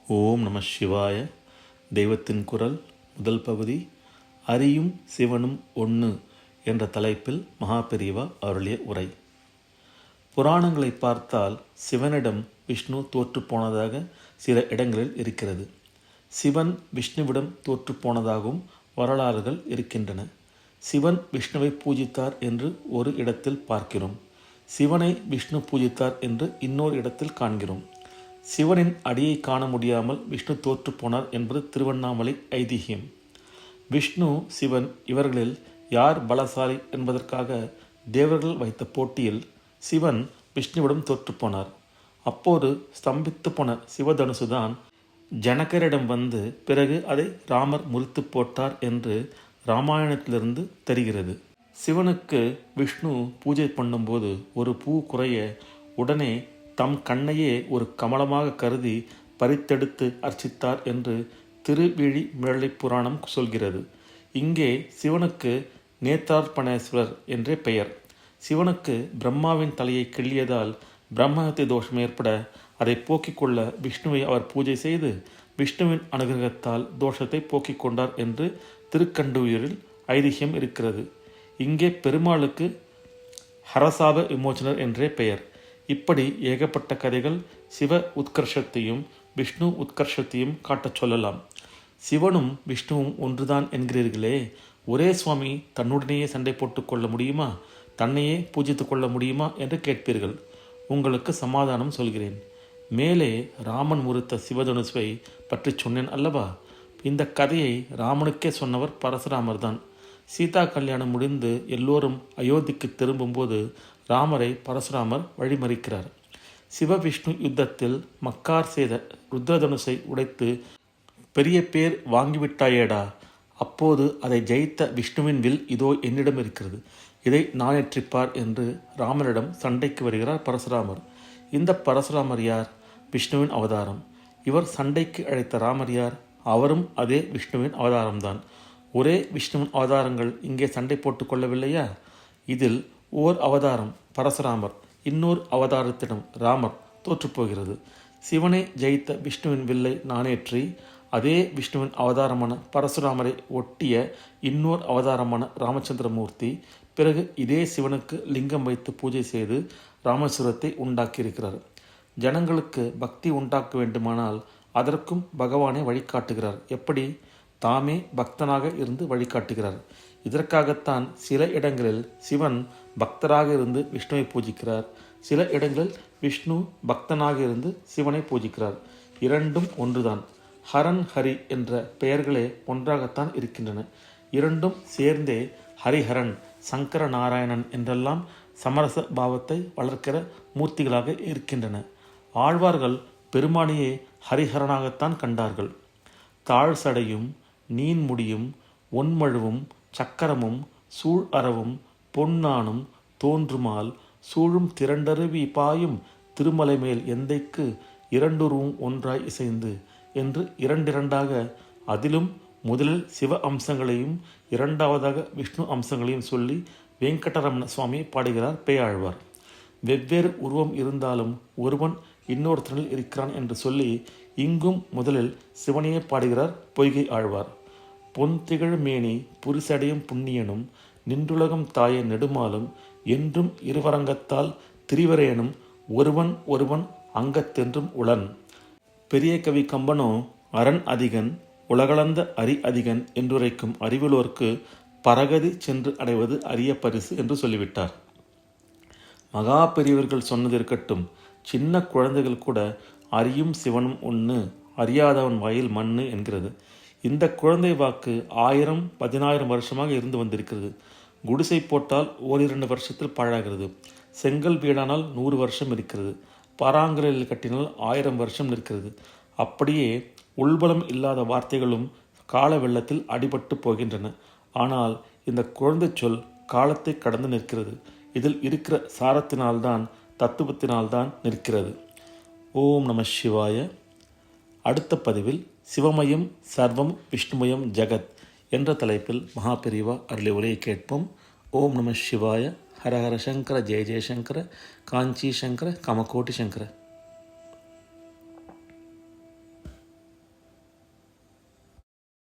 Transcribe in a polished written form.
ஓம் நம சிவாய. தெய்வத்தின் குரல் முதல் பகுதி, அறியும் சிவனும் ஒன்று என்ற தலைப்பில் மகாபெரிவா அருளிய உரை. புராணங்களை பார்த்தால் சிவனிடம் விஷ்ணு தோற்று போனதாக சில இடங்களில் இருக்கிறது. சிவன் விஷ்ணுவிடம் தோற்று போனதாகவும் வரலாறுகள் இருக்கின்றன. சிவன் விஷ்ணுவை பூஜித்தார் என்று ஒரு இடத்தில் பார்க்கிறோம். சிவனை விஷ்ணு பூஜித்தார் என்று இன்னொரு இடத்தில் காண்கிறோம். சிவனின் அடியை காண முடியாமல் விஷ்ணு தோற்று போனார் என்பது திருவண்ணாமலை ஐதீகம். விஷ்ணு சிவன் இவர்களில் யார் பலசாலி என்பதற்காக தேவர்கள் வைத்த போட்டியில் சிவன் விஷ்ணுவிடம் தோற்று போனார். அப்போது ஸ்தம்பித்து போன சிவதனுசுதான் ஜனகரிடம் வந்து பிறகு அதை ராமர் முறித்து போட்டார் என்று இராமாயணத்திலிருந்து தெரிகிறது. சிவனுக்கு விஷ்ணு பூஜை பண்ணும்போது ஒரு பூ குறைய உடனே தம் கண்ணையே ஒரு கமலமாக கருதி பறித்தெடுத்து அர்ச்சித்தார் என்று திருவிழி மிழலை புராணம் சொல்கிறது. இங்கே சிவனுக்கு நேத்ரார்ப்பணேஸ்வரர் என்றே பெயர். சிவனுக்கு பிரம்மாவின் தலையை கிள்ளியதால் பிரம்மஹத்தி தோஷம் ஏற்பட அதை போக்கிக் கொள்ள விஷ்ணுவை அவர் பூஜை செய்து விஷ்ணுவின் அனுகிரகத்தால் தோஷத்தை போக்கிக் கொண்டார் என்று திருக்கண்டுயிரில் ஐதிஹ்யம் இருக்கிறது. இங்கே பெருமாளுக்கு ஹரசாப விமோச்சனர் என்றே பெயர். இப்படி ஏகப்பட்ட கதைகள் சிவ உத்கர்ஷத்தையும் விஷ்ணு உத்கர்ஷத்தையும் காட்டச் சொல்லலாம். சிவனும் விஷ்ணுவும் ஒன்றுதான் என்கிறீர்களே, ஒரே சுவாமி தன்னுடனேயே சண்டை போட்டு கொள்ள முடியுமா, தன்னையே பூஜித்து கொள்ள முடியுமா என்று கேட்பீர்கள். உங்களுக்கு சமாதானம் சொல்கிறேன். மேலே ராமன் முறித்த சிவதனுசுவை பற்றி சொன்னேன் அல்லவா? இந்த கதையை ராமனுக்கே சொன்னவர் பரசுராமர் தான். சீதா கல்யாணம் முடிந்து எல்லோரும் அயோத்திக்கு திரும்பும்போது ராமரை பரசுராமர் வழிமறிக்கிறார். சிவவிஷ்ணு யுத்தத்தில் மக்கார் செய்த ருத்ரதனுசை உடைத்து பெரிய பேர் வாங்கிவிட்டாயேடா, அப்போது அதை ஜெயித்த விஷ்ணுவின் வில் இதோ என்னிடம் இருக்கிறது, இதை நானேற்றிப்பார் என்று ராமரிடம் சண்டைக்கு வருகிறார் பரசுராமர். இந்த பரசுராமர் யார்? விஷ்ணுவின் அவதாரம். இவர் சண்டைக்கு அழைத்த ராமர் யார்? அவரும் அதே விஷ்ணுவின் அவதாரம்தான். ஒரே விஷ்ணுவின் அவதாரங்கள் இங்கே சண்டை போட்டு கொள்ளவில்லையா? இதில் ஓர் அவதாரம் பரசுராமர், இன்னொரு அவதாரத்திடம் ராமர் தோற்றுப்போகிறது. சிவனை ஜெயித்த விஷ்ணுவின் வில்லை நானேற்றி அதே விஷ்ணுவின் அவதாரமான பரசுராமரை ஒட்டிய இன்னொரு அவதாரமான ராமச்சந்திரமூர்த்தி பிறகு இதே சிவனுக்கு லிங்கம் வைத்து பூஜை செய்து ராமேஸ்வரத்தை உண்டாக்கியிருக்கிறார். ஜனங்களுக்கு பக்தி உண்டாக்க வேண்டுமானால் அதற்கும் பகவானை வழிகாட்டுகிறார். எப்படி? தாமே பக்தனாக இருந்து வழிகாட்டுகிறார். இதற்காகத்தான் சில இடங்களில் சிவன் பக்தராக இருந்து விஷ்ணுவை பூஜிக்கிறார், சில இடங்களில் விஷ்ணு பக்தனாக இருந்து சிவனை பூஜிக்கிறார். இரண்டும் ஒன்றுதான். ஹரன் ஹரி என்ற பெயர்களே ஒன்றாகத்தான் இருக்கின்றன. இரண்டும் சேர்ந்தே ஹரிஹரன் சங்கர நாராயணன் என்றெல்லாம் சமரச பாவத்தை வளர்க்கிற மூர்த்திகளாக இருக்கின்றன. ஆழ்வார்கள் பெருமானையே ஹரிஹரனாகத்தான் கண்டார்கள். தாழ் சடையும் நீன்முடியும் ஒன்மழுவும் சக்கரமும் சூழ் அறவும் பொன்னானும் தோன்றுமால் சூழும் திரண்டருவி பாயும் திருமலை மேல் எந்தைக்கு இரண்டுருவும் ஒன்றாய் இசைந்து என்று இரண்டிரண்டாக, அதிலும் முதலில் சிவ அம்சங்களையும் இரண்டாவதாக விஷ்ணு அம்சங்களையும் சொல்லி வெங்கடரமண சுவாமி பாடுகிறார் பேயாழ்வார். வெவ்வேறு உருவம் இருந்தாலும் ஒருவன் இன்னொருத்தனில் இருக்கிறான் என்று சொல்லி இங்கும் முதலில் சிவனையே பாடுகிறார் பொய்கை ஆழ்வார். பொன் திகழ் மேனி புரிசடையும் புண்ணியனும் நின்றுலகம் தாய நெடுமாலும் என்றும் இருவரங்கத்தால் திரிவரேனும் ஒருவன் ஒருவன் அங்கத்தென்றும் உளன். பெரிய கவி கம்பனோ அரண் அதிகன் உலகளந்த அரி அதிகன் என்றுரைக்கும் அறிவுலோர்க்கு பரகதி சென்று அடைவது அரிய பரிசு என்று சொல்லிவிட்டார். மகா பெரியவர்கள் சொன்னது இருக்கட்டும், சின்ன குழந்தைகள் கூட அறியும் சிவனும் ஒன்று, அறியாதவன் வாயில் மண்ணு என்கிறது. இந்த குழந்தை வாக்கு 1000 10,000 வருஷமாக இருந்து வந்திருக்கிறது. குடிசை போட்டால் 1-2 வருஷத்தில் பாழாகிறது. செங்கல் வீடானால் 100 வருஷம் இருக்கிறது. பாறாங்கலில் கட்டினால் 1000 வருஷம் நிற்கிறது. அப்படியே உள்பலம் இல்லாத வார்த்தைகளும் கால வெள்ளத்தில் அடிபட்டு போகின்றன. ஆனால் இந்த குழந்தை சொல் காலத்தை கடந்து நிற்கிறது. இதில் இருக்கிற சாரத்தினால்தான், தத்துவத்தினால்தான் நிற்கிறது. ஓம் நம சிவாய. அடுத்த பதிவில் சிவமயம் சர்வம் விஷ்ணுமயம் ஜகத் என்ற தலைப்பில் மகாபெரிவா அருளிய உரையை கேட்போம். ஓம் நம சிவாய. ஹரஹர சங்கர, ஜெய ஜெயசங்கர, காஞ்சி சங்கர, கமகோட்டி சங்கர.